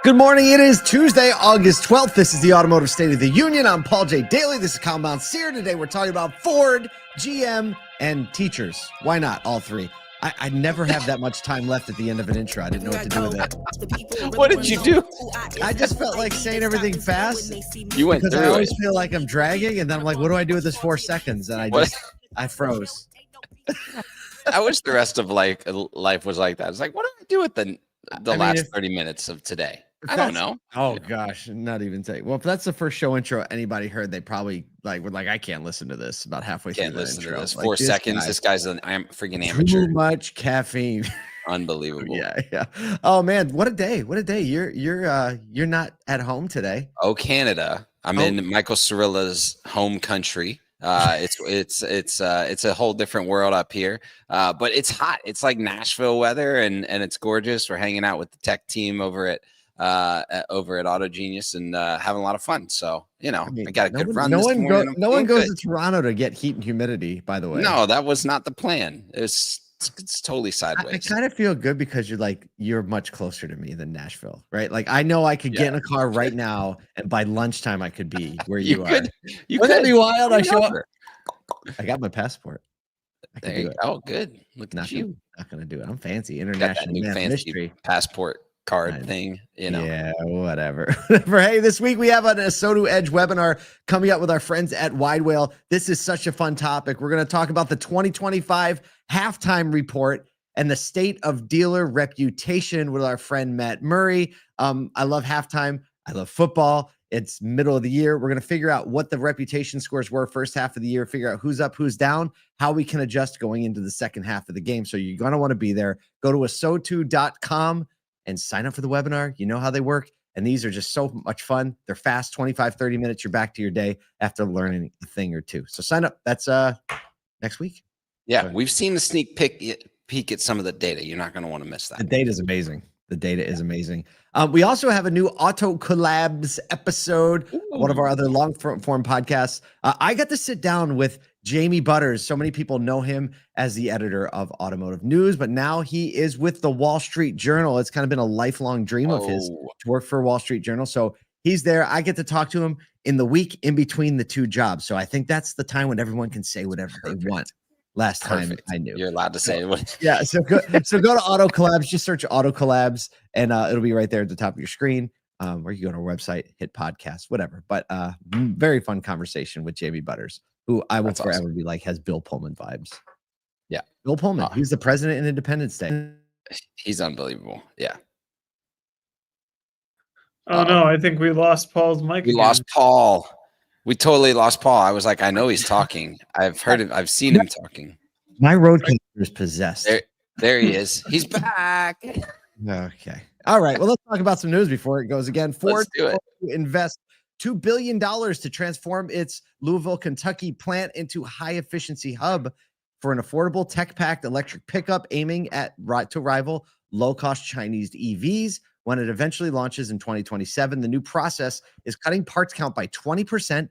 Good morning. It is Tuesday, August 12th. This is the Automotive State of the Union. I'm Paul J. Daly. This is Kyle Mountsier. Today we're talking about Ford, GM, and teachers. Why not? All three. I never have that much time left at the end of an intro. I didn't know what to do with it. What did you do? I just felt like saying everything fast. You went because through I always it. feel like I'm dragging, and then I'm like, what do I do with this 4 seconds? And I froze. I wish the rest of life was like that. It's like, what do I do with the last 30 minutes of today? I don't know. Oh gosh, not even say. Well, if that's the first show intro anybody heard, they probably were like, I can't listen to this about halfway through the intro. To this. Like, 4 seconds. This guy's a freaking amateur. Too much caffeine. Unbelievable. Yeah. Oh man, what a day! What a day. You're not at home today. Oh, Canada. I'm in Michael Cirilla's home country. It's a whole different world up here. But it's hot. It's like Nashville weather, and it's gorgeous. We're hanging out with the tech team over at Auto Genius and having a lot good fun. I got a good run. No one goes to Toronto to get heat and humidity, by the way. No, that was not the plan. It's totally sideways. I kind of feel good because you're much closer to me than Nashville, right? Like I know I could get in a car right now, and by lunchtime I could be where you are. Wouldn't that be wild? I show up. I got my passport. There you go. Oh, good. Look at you. Not gonna do it. I'm fancy. International man mystery passport card thing, Yeah, whatever. Hey, this week we have an Asotu Edge webinar coming up with our friends at Widewail. This is such a fun topic. We're going to talk about the 2025 halftime report and the state of dealer reputation with our friend Matt Murray. I love halftime. I love football. It's middle of the year. We're going to figure out what the reputation scores were first half of the year, figure out who's up, who's down, how we can adjust going into the second half of the game. So you're going to want to be there. Go to asotu.com and sign up for the webinar. You know how they work. And these are just so much fun. They're fast, 25, 30 minutes. You're back to your day after learning a thing or two. So sign up. That's next week. Yeah, we've seen the sneak peek at some of the data. You're not going to want to miss that. The data is amazing. The data is amazing. We also have a new Auto Collabs episode, one of our other long form podcasts. I got to sit down with Jamie Butters. So many people know him as the editor of Automotive News, but now he is with the Wall Street Journal. It's kind of been a lifelong dream of his to work for Wall Street Journal. So he's there. I get to talk to him in the week in between the two jobs. So I think that's the time when everyone can say whatever they want. Last time I knew you're allowed to say it. Yeah. So go to Auto Collabs, just search Auto Collabs and it'll be right there at the top of your screen. Or you go to our website, hit podcast, whatever. But very fun conversation with Jamie Butters, who I will forever be like has Bill Pullman vibes. Yeah. Bill Pullman. He's the president in Independence Day. He's unbelievable. Yeah. Oh no, I think we lost Paul's mic. We lost Paul. We totally lost Paul. I was like, I know he's talking. I've heard him. I've seen him talking. My roadcaster is possessed. There he is. He's back. Okay. All right. Well, let's talk about some news before it goes again. Ford to invest $2 billion to transform its Louisville, Kentucky plant into high-efficiency hub for an affordable tech-packed electric pickup aiming to rival low-cost Chinese EVs. When it eventually launches in 2027, the new process is cutting parts count by 20%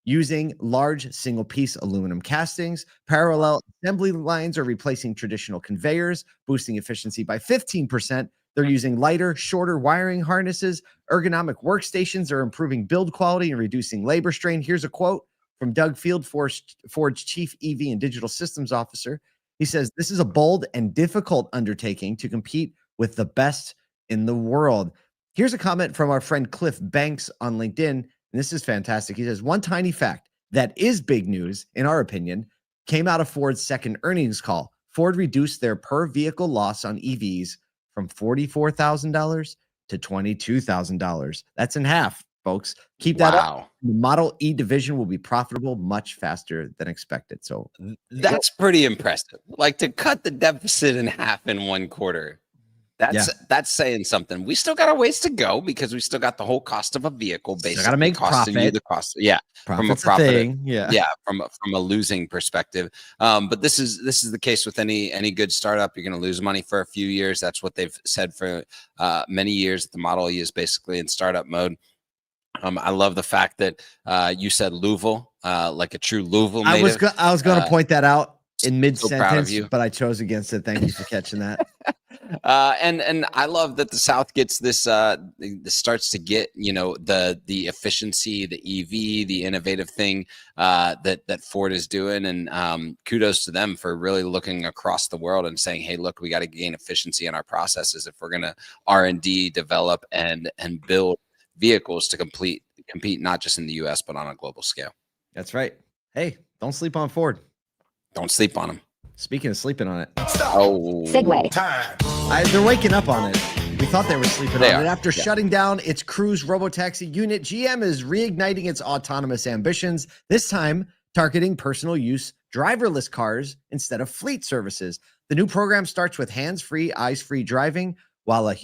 using large single-piece aluminum castings. Parallel assembly lines are replacing traditional conveyors, boosting efficiency by 15%. They're using lighter, shorter wiring harnesses. Ergonomic workstations are improving build quality and reducing labor strain. Here's a quote from Doug Field, Ford's chief EV and digital systems officer. He says, "This is a bold and difficult undertaking to compete with the best in the world." Here's a comment from our friend Cliff Banks on LinkedIn, and this is fantastic. He says, "One tiny fact that is big news, in our opinion, came out of Ford's second earnings call. Ford reduced their per vehicle loss on EVs from $44,000 to $22,000. That's in half, folks. Keep that up. The Model E division will be profitable much faster than expected." So that's pretty impressive. Like to cut the deficit in half in one quarter. That's saying something. We still got a ways to go because we still got the whole cost of a vehicle basically got to make costing profit. you the cost. Yeah. Profit's from a profit. thing. Yeah. From a losing perspective. But this is the case with any good startup. You're going to lose money for a few years. That's what they've said for many years. The Model E is basically in startup mode. I love the fact that you said Louisville, like a true Louisville native. I was going to point that out in So proud of mid-sentence, you. but I chose against it. Thank you for catching that. And I love that the South gets this. This starts to get the efficiency, the EV, the innovative thing that Ford is doing, and kudos to them for really looking across the world and saying, hey, look, we got to gain efficiency in our processes if we're going to R&D, develop, and build vehicles to compete not just in the U.S. but on a global scale. That's right. Hey, don't sleep on Ford. Don't sleep on them. Speaking of sleeping on it. Oh, Segue. They're waking up on it. We thought they were sleeping They on are, it. After yeah. shutting down its Cruise robotaxi unit, GM is reigniting its autonomous ambitions, this time targeting personal use driverless cars instead of fleet services. The new program starts with hands-free, eyes-free driving,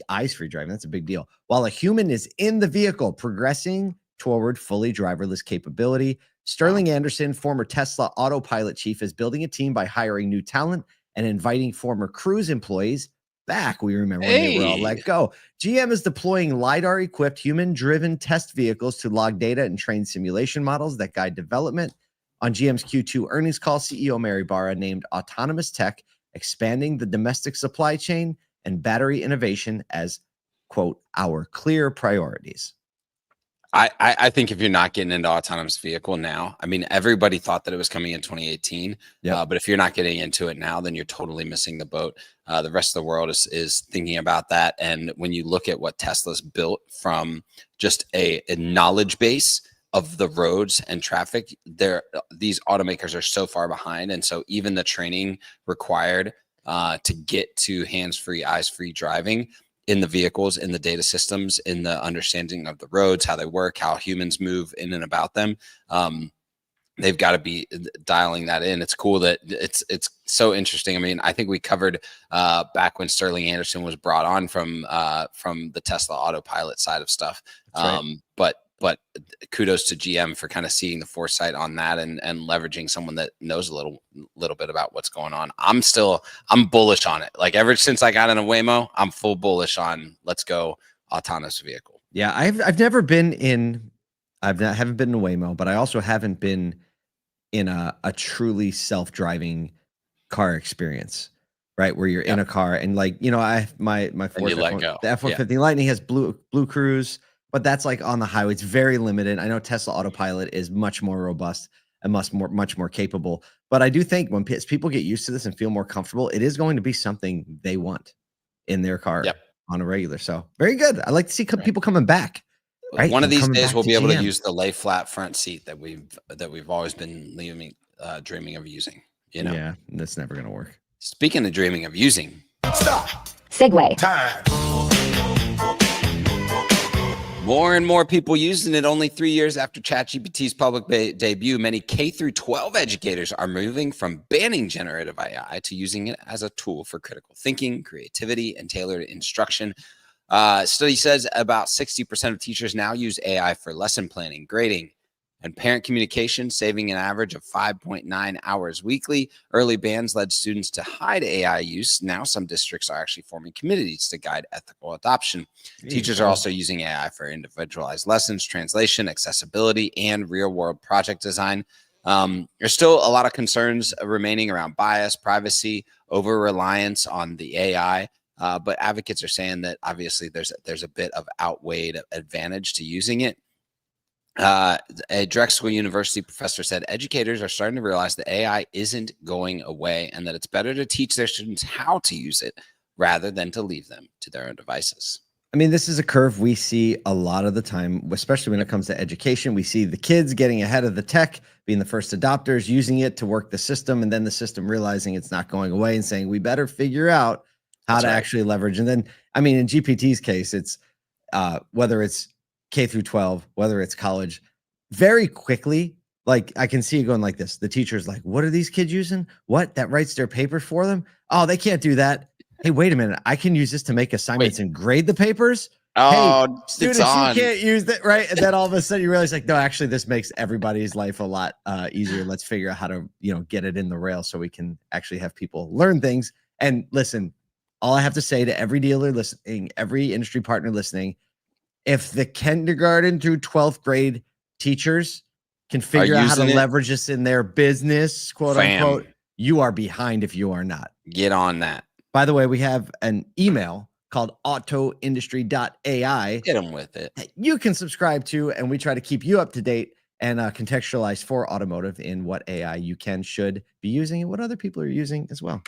eyes-free driving, that's a big deal, while a human is in the vehicle, progressing toward fully driverless capability. Sterling Anderson, former Tesla Autopilot chief, is building a team by hiring new talent and inviting former Cruise employees back. We remember when they were all let go. GM is deploying LiDAR-equipped, human-driven test vehicles to log data and train simulation models that guide development. On GM's Q2 earnings call, CEO Mary Barra named autonomous tech, expanding the domestic supply chain and battery innovation as, quote, our clear priorities. I think if you're not getting into autonomous vehicle now, I mean, everybody thought that it was coming in 2018. But if you're not getting into it now, then you're totally missing the boat. The rest of the world is thinking about that. And when you look at what Tesla's built from just a knowledge base of the roads and traffic, these automakers are so far behind. And so even the training required to get to hands-free, eyes-free driving in the vehicles, in the data systems, in the understanding of the roads, how they work, how humans move in and about them. They've got to be dialing that in. It's cool that it's so interesting. I mean, I think we covered back when Sterling Anderson was brought on from the Tesla Autopilot side of stuff. Right. But kudos to GM for kind of seeing the foresight on that and leveraging someone that knows a little bit about what's going on. I'm bullish on it. Like ever since I got in a Waymo, I'm full bullish on let's go autonomous vehicle. Yeah, I've never been in, haven't been in a Waymo, but I also haven't been in a truly self-driving car experience, right? Where you're in a car and I my Ford the F-150 Lightning has blue cruise. But that's like on the highway. It's very limited. I know Tesla Autopilot is much more robust and much more capable. But I do think when people get used to this and feel more comfortable, it is going to be something they want in their car on a regular. So very good. I like to see people coming back. Right? One of these days we'll be able to use the lay flat front seat that we've always been dreaming of using. Yeah, that's never going to work. Speaking of dreaming of using, Segue. More and more people using it. Only 3 years after ChatGPT's public debut, many K-12 educators are moving from banning generative AI to using it as a tool for critical thinking, creativity, and tailored instruction. Study says about 60% of teachers now use AI for lesson planning, grading, and parent communication, saving an average of 5.9 hours weekly. Early bans led students to hide AI use. Now some districts are actually forming committees to guide ethical adoption. Teachers are also using AI for individualized lessons, translation, accessibility, and real-world project design. There's still a lot of concerns remaining around bias, privacy, over-reliance on the AI. But advocates are saying that obviously there's a bit of outweighed advantage to using it. A Drexel University professor said educators are starting to realize that AI isn't going away and that it's better to teach their students how to use it rather than to leave them to their own devices. I mean, this is a curve we see a lot of the time, especially when it comes to education. We see the kids getting ahead of the tech, being the first adopters, using it to work the system, and then the system realizing it's not going away and saying, we better figure out how to actually leverage. And then, I mean, in GPT's case, it's whether it's K through 12, whether it's college, very quickly, like I can see it going like this. The teacher's like, what are these kids using? What? That writes their papers for them? Oh, they can't do that. Hey, wait a minute. I can use this to make assignments and grade the papers. Oh, hey, students, you can't use that, right? And then all of a sudden you realize like, no, actually this makes everybody's life a lot easier. Let's figure out how to, get it in the rail so we can actually have people learn things. And listen, all I have to say to every dealer listening, every industry partner listening, if the kindergarten through 12th grade teachers can figure out how to leverage this in their business, quote unquote, you are behind if you are not. Get on that. By the way, we have an email called autoindustry.ai Hit them with it. that you can subscribe to, and we try to keep you up to date and contextualize for automotive in what AI you should be using and what other people are using as well.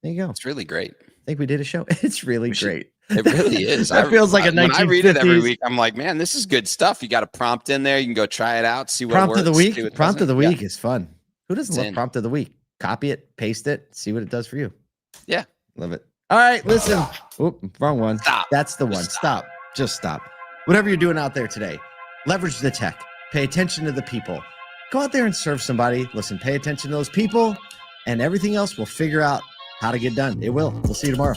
There you go. It's really great. I think we did a show. It's really great. It really is. That feels like a 1950s. When I read it every week, I'm like, man, this is good stuff. You got a prompt in there. You can go try it out, see what Prompt works. of the week. Prompt of the week is fun. Who doesn't It's love in. prompt of the week? Copy it, paste it, see what it does for you. Yeah. Love it. All right, listen. Oop, wrong one. Stop. That's the one. Just Stop. Just stop. Whatever you're doing out there today, leverage the tech. Pay attention to the people. Go out there and serve somebody. Listen, pay attention to those people, and everything else will figure out how to get done. It will. We'll see you tomorrow.